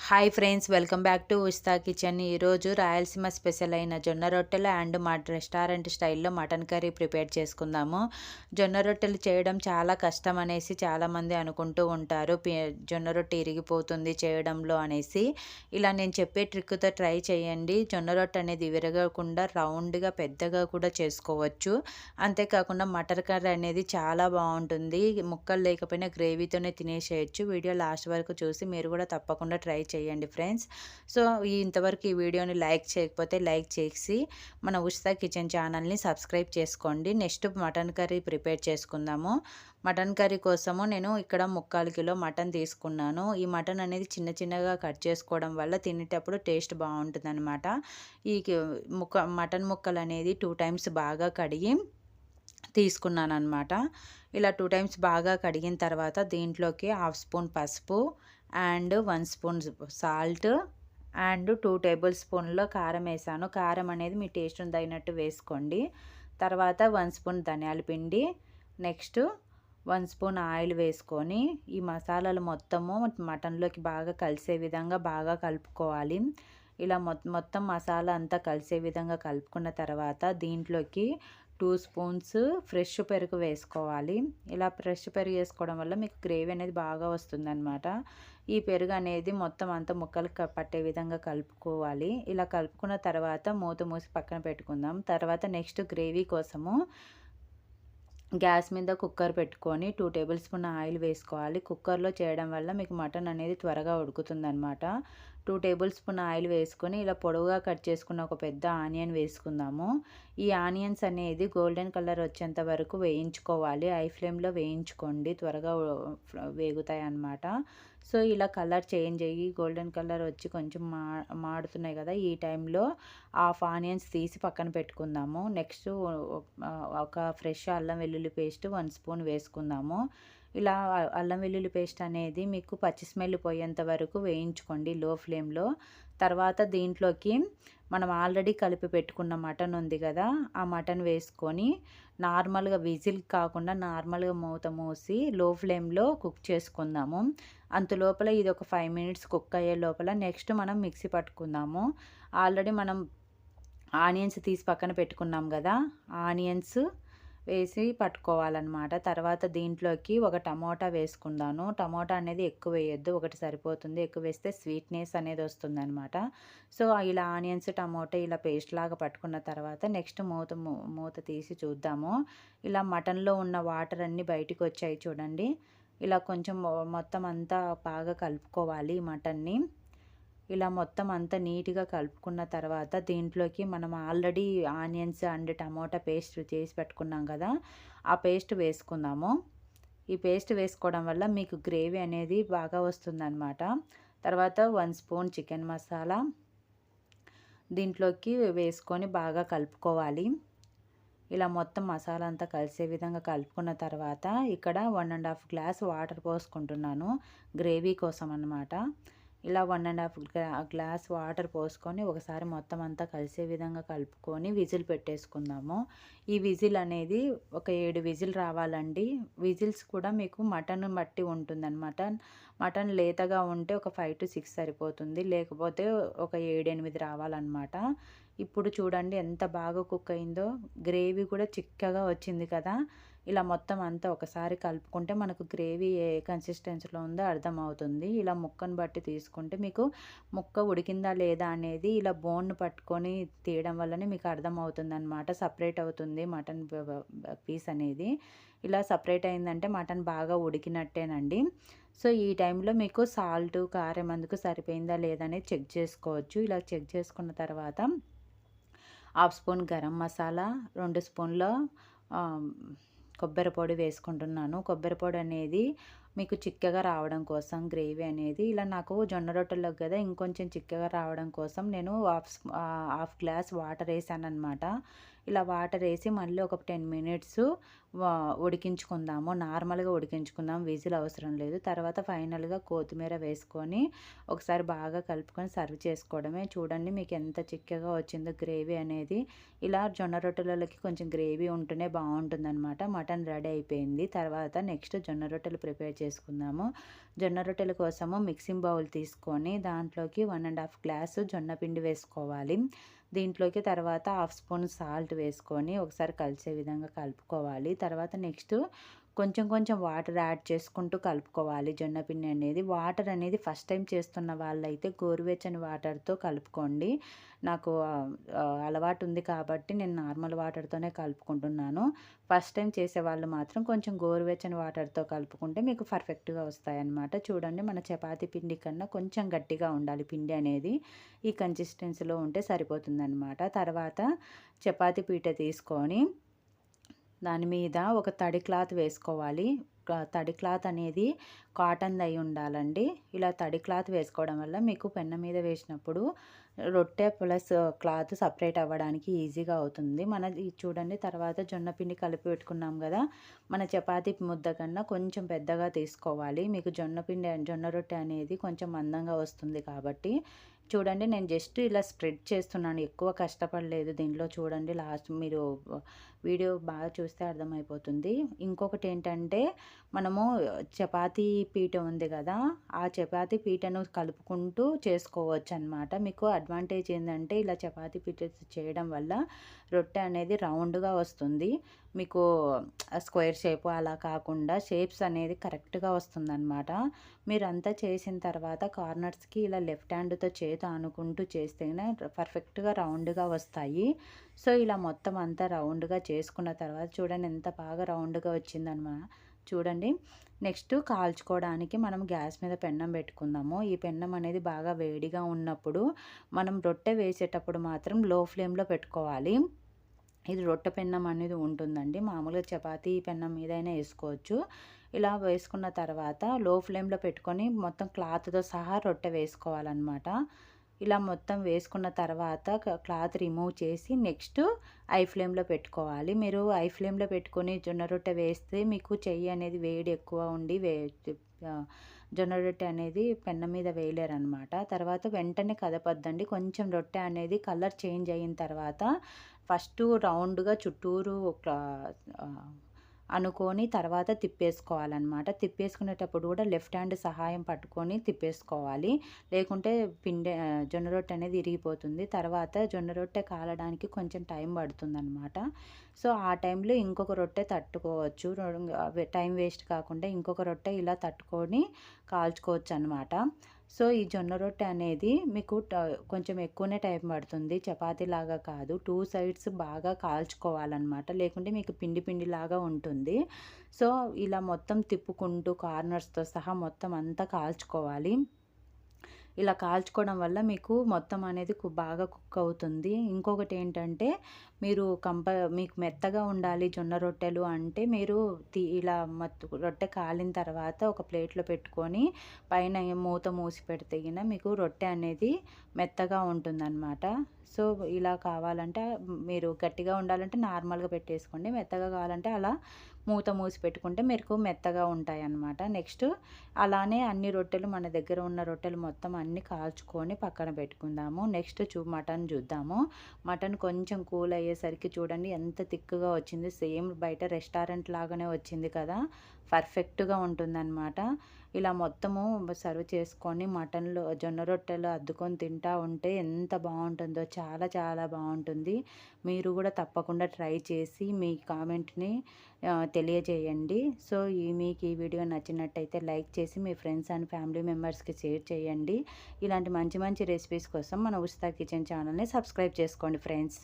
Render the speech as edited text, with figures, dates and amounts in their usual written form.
Hi friends, welcome back to ఉస్తా kitchen. ఈరోజు Rayalaseema special అయిన జొన్న రొట్టెలు అండ్ మా రెస్టారెంట్ స్టైల్లో మటన్ కర్రీ ప్రిపేర్ చేసుకుందాము. జొన్న రొట్టెలు చేయడం చాలా కష్టం అనేసి చాలామంది అనుకుంటూ ఉంటారు. జొన్న రొట్టె ఇరిగిపోతుంది చేయడంలో అనేసి. ఇలా నేను చెప్పే ట్రిక్తో ట్రై చేయండి. జొన్న రొట్టె అనేది విరగకుండా రౌండ్గా పెద్దగా కూడా చేసుకోవచ్చు. అంతేకాకుండా మటన్ కర్రీ అనేది చాలా బాగుంటుంది. ముక్కలు లేకపోయినా గ్రేవీతోనే తినేసేయచ్చు. వీడియో లాస్ట్ వరకు చూసి మీరు కూడా తప్పకుండా ట్రై చేయండి ఫ్రెండ్స్. సో ఇంతవరకు ఈ వీడియోని లైక్ చేయకపోతే లైక్ చేసి మన ఉషిత కిచెన్ ఛానల్ని సబ్స్క్రైబ్ చేసుకోండి. నెక్స్ట్ మటన్ కర్రీ ప్రిపేర్ చేసుకుందాము. మటన్ కర్రీ కోసము నేను ఇక్కడ 3/4 కిలో మటన్ తీసుకున్నాను. ఈ మటన్ అనేది చిన్న చిన్నగా కట్ చేసుకోవడం వల్ల తినేటప్పుడు టేస్ట్ బాగుంటుందన్నమాట. ఈ మటన్ ముక్కలు అనేది 2 టైమ్స్ బాగా కడిగి తీసుకున్నాను అనమాట. ఇలా 2 టైమ్స్ బాగా కడిగిన తర్వాత దీంట్లోకి 1/2 స్పూన్ పసుపు and 1 spoon salt and 2 table స్పూన్ల కారం వేసాను. కారం అనేది మీ టేస్ట్ని తగినట్టు వేసుకోండి. తర్వాత 1 స్పూన్ ధనియాల పిండి, నెక్స్ట్ 1 స్పూన్ ఆయిల్ వేసుకొని ఈ మసాలాలు మొత్తము మటన్లోకి బాగా కలిసే విధంగా బాగా కలుపుకోవాలి. ఇలా మొత్తం మసాలా అంతా కలిసే విధంగా కలుపుకున్న తర్వాత దీంట్లోకి 2 స్పూన్స్ ఫ్రెష్ పెరుగు వేసుకోవాలి. ఇలా ఫ్రెష్ పెరుగు వేసుకోవడం వల్ల మీకు గ్రేవీ అనేది బాగా వస్తుందన్నమాట. ఈ పెరుగు అనేది మొత్తం అంతా ముక్కలు పట్టే విధంగా కలుపుకోవాలి. ఇలా కలుపుకున్న తర్వాత మూత మూసి పక్కన పెట్టుకుందాం. తర్వాత నెక్స్ట్ గ్రేవీ కోసము గ్యాస్ మీద కుక్కర్ పెట్టుకొని 2 టేబుల్ స్పూన్ ఆయిల్ వేసుకోవాలి. కుక్కర్లో చేయడం వల్ల మీకు మటన్ అనేది త్వరగా ఉడుకుతుందన్నమాట. 2 టేబుల్ స్పూన్ ఆయిల్ వేసుకొని ఇలా పొడవుగా కట్ చేసుకున్న ఒక పెద్ద ఆనియన్ వేసుకుందాము. ఈ ఆనియన్స్ అనేది గోల్డెన్ కలర్ వచ్చేంత వరకు వేయించుకోవాలి. హై ఫ్లేమ్లో వేయించుకోండి, త్వరగా వేగుతాయి అన్నమాట. సో ఇలా కలర్ చేంజ్ అయ్యి గోల్డెన్ కలర్ వచ్చి కొంచెం మాడుతున్నాయి కదా, ఈ టైంలో హాఫ్ ఆనియన్స్ తీసి పక్కన పెట్టుకుందాము. నెక్స్ట్ ఒక ఫ్రెష్ అల్లం వెల్లుల్లి పేస్ట్ 1 స్పూన్ వేసుకుందాము. ఇలా అల్లం వెల్లుల్లి పేస్ట్ అనేది మీకు పచ్చి స్మెల్ పోయేంత వరకు వేయించుకోండి లో ఫ్లేమ్లో. తర్వాత దీంట్లోకి మనం ఆల్రెడీ కలిపి పెట్టుకున్న మటన్ ఉంది కదా, ఆ మటన్ వేసుకొని నార్మల్గా విజిల్ కాకుండా నార్మల్గా మూత మూసి లో ఫ్లేమ్లో కుక్ చేసుకుందాము. అంతలోపల ఇది ఒక 5 మినిట్స్ కుక్ అయ్యే లోపల నెక్స్ట్ మనం మిక్సీ పట్టుకుందాము. ఆల్రెడీ మనం ఆనియన్స్ తీసి పక్కన పెట్టుకున్నాం కదా, ఆనియన్స్ వేసి పట్టుకోవాలన్నమాట. తర్వాత దీంట్లోకి ఒక టమోటా వేసుకుందాను. టమోటా అనేది ఎక్కువ వేయొద్దు, ఒకటి సరిపోతుంది. ఎక్కువ వేస్తే స్వీట్నెస్ అనేది వస్తుందన్నమాట. సో ఇలా ఆనియన్స్ టమోటా ఇలా పేస్ట్ లాగా పట్టుకున్న తర్వాత నెక్స్ట్ మూత తీసి చూద్దాము. ఇలా మటన్లో ఉన్న వాటర్ అన్నీ బయటికి వచ్చాయి చూడండి. ఇలా కొంచెం మొత్తం అంతా బాగా కలుపుకోవాలి మటన్ని. ఇలా మొత్తం అంతా నీట్గా కలుపుకున్న తర్వాత దీంట్లోకి మనం already onions and tomato paste చేసి పెట్టుకున్నాం కదా, ఆ పేస్ట్ వేసుకుందాము. ఈ పేస్ట్ వేసుకోవడం వల్ల మీకు గ్రేవీ అనేది బాగా వస్తుందన్నమాట. తర్వాత 1 స్పూన్ చికెన్ మసాలా దీంట్లోకి వేసుకొని బాగా కలుపుకోవాలి. ఇలా మొత్తం మసాలా అంతా కలిసే విధంగా కలుపుకున్న తర్వాత ఇక్కడ 1.5 గ్లాస్ వాటర్ పోసుకుంటున్నాను గ్రేవీ కోసం అన్నమాట. ఇలా 1.5 గ్లాస్ వాటర్ పోసుకొని ఒకసారి మొత్తం అంతా కలిసే విధంగా కలుపుకొని విజిల్ పెట్టేసుకుందాము. ఈ విజిల్ అనేది ఒక 7 విజిల్ రావాలండి. విజిల్స్ కూడా మీకు మటన్ బట్టి ఉంటుందన్నమాట. మటన్ లేతగా ఉంటే ఒక 5 to 6 సరిపోతుంది, లేకపోతే ఒక 7-8 రావాలన్నమాట. ఇప్పుడు చూడండి ఎంత బాగా కుక్ అయిందో, గ్రేవీ కూడా చిక్కగా వచ్చింది కదా. ఇలా మొత్తం అంతా ఒకసారి కలుపుకుంటే మనకు గ్రేవీ ఏ కన్సిస్టెన్సీలో ఉందో అర్థమవుతుంది. ఇలా ముక్కను బట్టి తీసుకుంటే మీకు ముక్క ఉడికిందా లేదా అనేది ఇలా బోన్ను పట్టుకొని తీయడం వల్లనే మీకు అర్థమవుతుంది అన్నమాట. సపరేట్ అవుతుంది మటన్ పీస్ అనేది. ఇలా సపరేట్ అయిందంటే మటన్ బాగా ఉడికినట్టేనండి. సో ఈ టైంలో మీకు సాల్ట్ కారం అందుకు సరిపోయిందా లేదా అనేది చెక్ చేసుకోవచ్చు. ఇలా చెక్ చేసుకున్న తర్వాత 1/2 స్పూన్ గరం మసాలా, 2 స్పూన్ల కొబ్బరి పొడి వేసుకుంటున్నాను. కొబ్బరి పొడి అనేది మీకు చిక్కగా రావడం కోసం గ్రేవీ అనేది. ఇలా నాకు జొన్న రొట్టెలకు కదా ఇంకొంచెం చిక్కగా రావడం కోసం నేను హాఫ్ గ్లాస్ వాటర్ వేసాను అనమాట. ఇలా వాటర్ వేసి మళ్ళీ ఒక 10 మినిట్స్ ఉడికించుకుందాము. నార్మల్గా ఉడికించుకుందాం, విజిల్ అవసరం లేదు. తర్వాత ఫైనల్గా కొత్తిమీర వేసుకొని ఒకసారి బాగా కలుపుకొని సర్వ్ చేసుకోవడమే. చూడండి మీకు ఎంత చిక్కగా వచ్చిందో గ్రేవీ అనేది. ఇలా జొన్న రొట్టెలకి కొంచెం గ్రేవీ ఉంటేనే బాగుంటుందన్నమాట. మటన్ రెడీ అయిపోయింది. తర్వాత నెక్స్ట్ జొన్న రొట్టెలు ప్రిపేర్ చేసుకుందాము. జొన్న రొట్టెల కోసము మిక్సింగ్ బౌల్ తీసుకొని దాంట్లోకి 1½ గ్లాసు జొన్న పిండి వేసుకోవాలి. దీంట్లోకి తర్వాత హాఫ్ స్పూన్ సాల్ట్ వేసుకొని ఒకసారి కలిసే విధంగా కలుపుకోవాలి. తర్వాత నెక్స్ట్ కొంచెం కొంచెం వాటర్ యాడ్ చేసుకుంటూ కలుపుకోవాలి జొన్న పిండి అనేది. వాటర్ అనేది ఫస్ట్ టైం చేస్తున్న వాళ్ళైతే గోరువెచ్చని వాటర్తో కలుపుకోండి. నాకు అలవాటు ఉంది కాబట్టి నేను నార్మల్ వాటర్తోనే కలుపుకుంటున్నాను. ఫస్ట్ టైం చేసేవాళ్ళు మాత్రం కొంచెం గోరువెచ్చని వాటర్తో కలుపుకుంటే మీకు పర్ఫెక్ట్గా వస్తాయన్నమాట. చూడండి, మన చపాతీ పిండి కన్నా కొంచెం గట్టిగా ఉండాలి పిండి అనేది. ఈ కన్సిస్టెన్సీలో ఉంటే సరిపోతుందన్నమాట. తర్వాత చపాతీ పీట తీసుకొని దాని మీద ఒక తడి క్లాత్ వేసుకోవాలి. తడి క్లాత్ అనేది కాటన్‌ది అయి ఉండాలండి. ఇలా తడి క్లాత్ వేసుకోవడం వల్ల మీకు పెనం మీద వేసినప్పుడు రొట్టె ప్లస్ క్లాత్ సపరేట్ అవ్వడానికి ఈజీగా అవుతుంది. మనది చూడండి, తర్వాత జొన్న పిండి కలిపి పెట్టుకున్నాం కదా! మన చపాతీ ముద్ద కన్నా కొంచెం పెద్దగా తీసుకోవాలి. మీకు జొన్న రొట్టె అనేది కొంచెం మందంగా వస్తుంది కాబట్టి చూడండి, నేను జస్ట్ ఇలా స్ప్రెడ్ చేస్తున్నాను. ఎక్కువ కష్టపడలేదు దీంట్లో. చూడండి, లాస్ట్ మీరు వీడియో బాగా చూస్తే అర్థమైపోతుంది. ఇంకొకటి ఏంటంటే, మనము చపాతీ పీట ఉంది కదా! ఆ చపాతీ పీటను కలుపుకుంటూ చేసుకోవచ్చనమాట. మీకు అడ్వాంటేజ్ ఏందంటే, ఇలా చపాతీ పీట చేయడం వల్ల రొట్టె అనేది రౌండ్‌గా వస్తుంది. మీకు స్క్వేర్ షేపు అలా కాకుండా షేప్స్ అనేది కరెక్ట్‌గా వస్తుందనమాట. మీరంతా చేసిన తర్వాత కార్నర్స్‌కి ఇలా లెఫ్ట్ హ్యాండ్‌తో చేతి ఆనుకుంటూ చేస్తేనే పర్ఫెక్ట్‌గా రౌండ్‌గా వస్తాయి. సో, ఇలా మొత్తం అంతా రౌండ్‌గా చేసుకున్న తర్వాత చూడండి ఎంత బాగా రౌండ్‌గా చూడండి. నెక్స్ట్ కాల్చుకోవడానికి మనం గ్యాస్ మీద పెన్నం పెట్టుకుందాము. ఈ పెన్నం అనేది బాగా వేడిగా ఉన్నప్పుడు మనం రొట్టె వేసేటప్పుడు మాత్రం లో ఫ్లేమ్‌లో పెట్టుకోవాలి. ఇది రొట్టె పెన్నం అనేది ఉంటుందండి. మామూలుగా చపాతీ పెన్నం మీదైనా వేసుకోవచ్చు. ఇలా వేసుకున్న తర్వాత లో ఫ్లేమ్‌లో పెట్టుకొని మొత్తం క్లాత్‌తో సహా రొట్టె వేసుకోవాలన్నమాట. ఇలా మొత్తం వేసుకున్న తర్వాత క్లాత్ రిమూవ్ చేసి నెక్స్ట్ హై ఫ్లేమ్‌లో పెట్టుకోవాలి. మీరు హై ఫ్లేమ్‌లో పెట్టుకొని జొన్న రొట్టె వేస్తే మీకు చెయ్యి అనేది వేడి ఎక్కువ ఉండి జొన్న రొట్టె అనేది పెన్నం మీద వేయలేరనమాట. తర్వాత వెంటనే కదపొద్దండి. కొంచెం రొట్టె అనేది కలర్ చేంజ్ అయిన తర్వాత ఫస్టు రౌండ్‌గా చుట్టూరు అనుకోని తర్వాత తిప్పేసుకోవాలనమాట. తిప్పేసుకునేటప్పుడు కూడా లెఫ్ట్ హ్యాండ్ సహాయం పట్టుకొని తిప్పేసుకోవాలి. లేకుంటే జొన్న రొట్టె అనేది ఇరిగిపోతుంది. తర్వాత జొన్న రొట్టె కాలడానికి కొంచెం టైం పడుతుందనమాట. సో, ఆ టైంలో ఇంకొక రొట్టె తట్టుకోవచ్చు. టైం వేస్ట్ కాకుండా ఇంకొక రొట్టె ఇలా తట్టుకొని కాల్చుకోవచ్చనమాట. సో, ఈ జొన్న రొట్టె అనేది మీకు కొంచెం ఎక్కువనే టైం పడుతుంది. చపాతీలాగా కాదు. 2 సైడ్స్ బాగా కాల్చుకోవాలనమాట. లేకుంటే మీకు పిండి పిండిలాగా ఉంటుంది. సో, ఇలా మొత్తం తిప్పుకుంటూ కార్నర్స్‌తో సహా మొత్తం అంతా కాల్చుకోవాలి. ఇలా కాల్చుకోవడం వల్ల మీకు మొత్తం అనేది బాగా కుక్ అవుతుంది. ఇంకొకటి ఏంటంటే, మీకు మెత్తగా ఉండాలి జొన్న రొట్టెలు అంటే మీరు ఇలా రొట్టె కాలిన తర్వాత ఒక ప్లేట్‌లో పెట్టుకొని పైన మూత మూసి పెడితే మీకు రొట్టె అనేది మెత్తగా ఉంటుందన్నమాట. సో, ఇలా కావాలంటే మీరు గట్టిగా ఉండాలంటే నార్మల్‌గా పెట్టేసుకోండి. మెత్తగా కావాలంటే అలా మూత మూసి పెట్టుకుంటే మీకు మెత్తగా ఉంటాయన్నమాట. నెక్స్ట్ అలానే అన్ని రొట్టెలు మన దగ్గర ఉన్న రొట్టెలు మొత్తం అన్నీ కాల్చుకొని పక్కన పెట్టుకుందాము. నెక్స్ట్ మటన్ చూద్దాము. మటన్ కొంచెం కూల్ అయ్యేసరికి చూడండి ఎంత థిక్‌గా వచ్చింది. సేమ్ బయట రెస్టారెంట్ లాగానే వచ్చింది కదా! పర్ఫెక్ట్‌గా ఉంటుందన్నమాట. ఇలా మొత్తము సర్వ్ చేసుకొని జొన్న రొట్టెలు అద్దుకొని తింటా ఉంటే ఎంత బావుంటుందో, చాలా చాలా బావుంటుంది. మీరు కూడా తప్పకుండా ట్రై చేసి మీ కామెంట్‌ని తెలియజేయండి. సో, మీకు ఈ వీడియో నచ్చినట్టయితే లైక్ చేసి మీ ఫ్రెండ్స్ అండ్ ఫ్యామిలీ మెంబర్స్‌కి షేర్ చేయండి. ఇలాంటి మంచి మంచి రెసిపీస్ కోసం మన ఉషిత కిచెన్ ఛానల్‌ని సబ్స్క్రైబ్ చేసుకోండి ఫ్రెండ్స్.